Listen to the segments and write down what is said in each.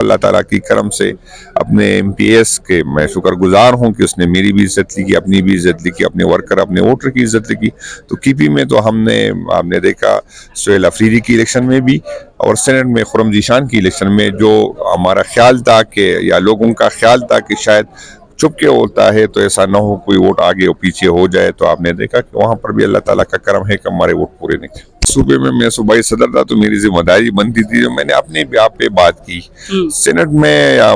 اللہ تعالیٰ کی کرم سے اپنے MPS کے میں شکر گزار ہوں کہ اس نے میری بھی عزت لی کی، اپنی بھی عزت لی کی، اپنے ورکر اپنے ووٹر کی عزت لی کی. تو KP میں تو آپ نے دیکھا سہیل افریدی کی الیکشن میں بھی اور سینٹ میں خرم ذیشان کی الیکشن میں جو ہمارا خیال تھا کہ یا لوگوں کا خیال تھا کہ شاید چپ کے ہوتا ہے تو ایسا نہ ہو کوئی ووٹ آگے اور پیچھے ہو جائے، تو آپ نے دیکھا کہ وہاں پر بھی اللہ تعالیٰ کا کرم ہے کہ ہمارے ووٹ پورے نکلے. صوبے میں میں صوبائی صدر تھا تو میری ذمہ داری بنتی تھی جو میں نے اپنے بھی آپ پہ بات کی. سینٹ میں یا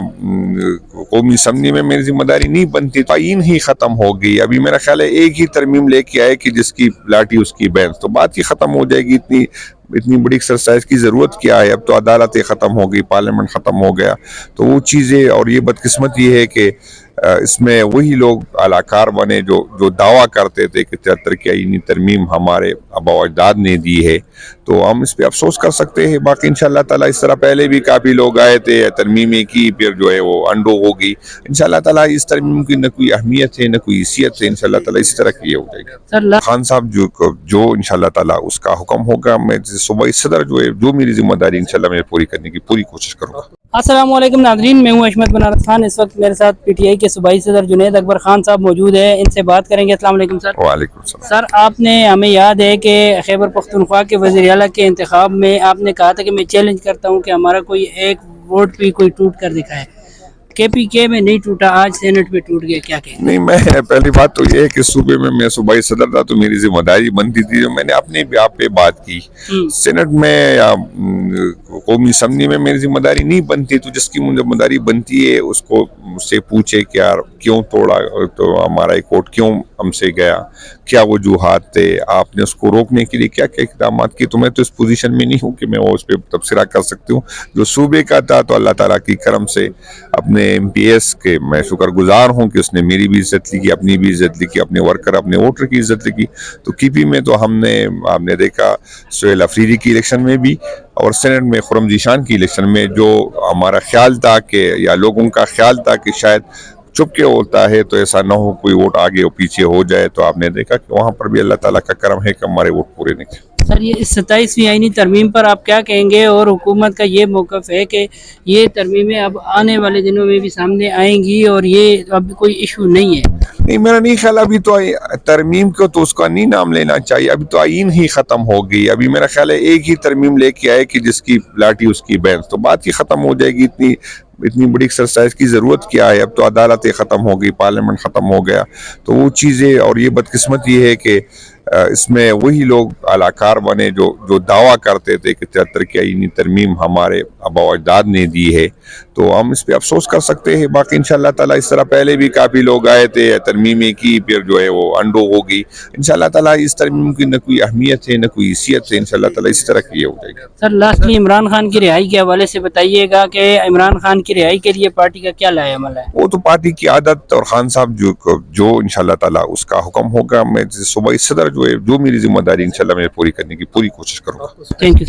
قومی اسمبلی میں میری ذمہ داری نہیں بنتی، تعین ہی ختم ہو گئی. ابھی میرا خیال ہے ایک ہی ترمیم لے کے آئے کہ جس کی لاٹھی اس کی بینس، تو بات ہی ختم ہو جائے گی. اتنی بڑی ایکسرسائز کی ضرورت کیا ہے؟ اب تو عدالتیں ختم ہو گئی، پارلیمنٹ ختم ہو گیا، تو وہ چیزیں. اور یہ بدقسمت یہ ہے کہ اس میں وہی لوگ اعلیٰ بنے جو دعویٰ کرتے تھے کہ 73 کی آئینی ترمیم ہمارے آبا و اجداد نے دی ہے. تو ہم اس پہ افسوس کر سکتے ہیں. باقی انشاءاللہ تعالیٰ اس طرح پہلے بھی کافی لوگ آئے تھے، ترمیمیں کی، پھر جو ہے وہ انڈو ہو گئی. انشاءاللہ تعالیٰ اس ترمیم کی نہ کوئی اہمیت ہے نہ کوئی حیثیت ہے. انشاءاللہ تعالیٰ اسی طرح کی ہو جائے گی. خان صاحب جو انشاءاللہ تعالیٰ اس کا حکم ہوگا، میں صوبائی صدر جو میری ذمہ داری انشاءاللہ میں پوری کرنے کی پوری کوشش کروں گا. السلام علیکم ناظرین، میں ہوں اشمت بنارس خان. اس وقت میرے ساتھ PTI کے صوبائی صدر جنید اکبر خان صاحب موجود ہیں، ان سے بات کریں گے. السلام علیکم سر. وعلیکم السلام. سر، آپ نے ہمیں یاد ہے کہ خیبر پختونخوا کے وزیر اعلیٰ کے انتخاب میں آپ نے کہا تھا کہ میں چیلنج کرتا ہوں کہ ہمارا کوئی ایک ووٹ بھی کوئی ٹوٹ کر دکھائے. KPK میں نہیں ٹوٹا، آج سینٹ میں ٹوٹ گیا، کیا کہیں؟ نہیں، میں پہلی بات تو یہ ہے کہ صوبے میں میں صوبائی صدر تھا تو میری ذمہ داری بنتی تھی جو میں نے اپنے بھی آپ پہ بات کی. سینٹ میں یا قومی اسمبلی میں میری ذمہ داری نہیں بنتی، تو جس کی ذمہ داری بنتی ہے اس کو مجھ سے پوچھے کہ یار کیوں توڑا، تو ہمارا ایک ووٹ کیوں ہم سے گیا، کیا وجوہات تھے، آپ نے اس کو روکنے کے لیے کیا کیا اقدامات کیے. تو میں تو اس پوزیشن میں نہیں ہوں کہ میں وہ اس پہ تبصرہ کر سکتی ہوں. جو صوبے کا تھا تو اللہ تعالیٰ کی کرم سے اپنے MPS کے میں شکر گزار ہوں کہ اس نے میری بھی عزت لی کی، اپنی بھی عزت لی کی، اپنے ورکر اپنے ووٹر کی عزت لی کی. تو KP میں تو آپ نے دیکھا سہیل افریدی کی الیکشن میں بھی اور سینٹ میں خرم ذیشان کی الیکشن میں جو ہمارا خیال تھا کہ یا لوگوں کا خیال تھا کہ شاید چپ کے ہوتا ہے تو ایسا نہ ہو کوئی ووٹ آگے اور پیچھے ہو جائے، تو آپ نے دیکھا کہ وہاں پر بھی اللہ تعالیٰ کا کرم ہے کہ ہمارے ووٹ پورے نکلے. سر، یہ 27ویں آئینی ترمیم پر آپ کیا کہیں گے؟ اور حکومت کا یہ موقف ہے کہ یہ ترمیمیں اب آنے والے دنوں میں بھی سامنے آئیں گی اور یہ اب کوئی ایشو نہیں ہے. نہیں، میرا نہیں خیال ابھی تو ترمیم کو تو اس کا نہیں نام لینا چاہیے. ابھی تو آئین ہی ختم ہو گئی. ابھی میرا خیال ہے ایک ہی ترمیم لے کے آئے کہ جس کی لاٹھی اس کی بینس، تو بات ہی ختم ہو جائے گی. اتنی بڑی ایکسرسائز کی ضرورت کیا ہے؟ اب تو عدالتیں ختم ہو گئی، پارلیمنٹ ختم ہو گیا، تو وہ چیزیں. اور یہ بدقسمت یہ ہے کہ اس میں وہی لوگ اعلیٰ بنے جو دعویٰ کرتے تھے کہ 73 کی آئینی ترمیم ہمارے آبا و اجداد نے دی ہے. تو ہم اس پہ افسوس کر سکتے ہیں. باقی انشاءاللہ تعالیٰ اس طرح پہلے بھی کافی لوگ آئے تھے، ترمیمیں کی، پھر جو ہے وہ انڈو ہو گئی. انشاءاللہ تعالیٰ اس ترمیم کی نہ کوئی اہمیت ہے نہ کوئی حیثیت ہے. انشاءاللہ تعالیٰ اسی طرح کی ہو جائے گی. سر، لاسٹلی عمران خان کی رہائی کے حوالے سے بتائیے گا کہ عمران خان کی رہائی کے لیے پارٹی کا کیا لائے عمل ہے؟ وہ تو پارٹی کی عادت، اور خان صاحب جو انشاءاللہ تعالیٰ اس کا حکم ہوگا، میں صوبائی صدر جو میری ذمہ داری انشاءاللہ میں پوری کرنے کی پوری کوشش کروں گا. Thank you.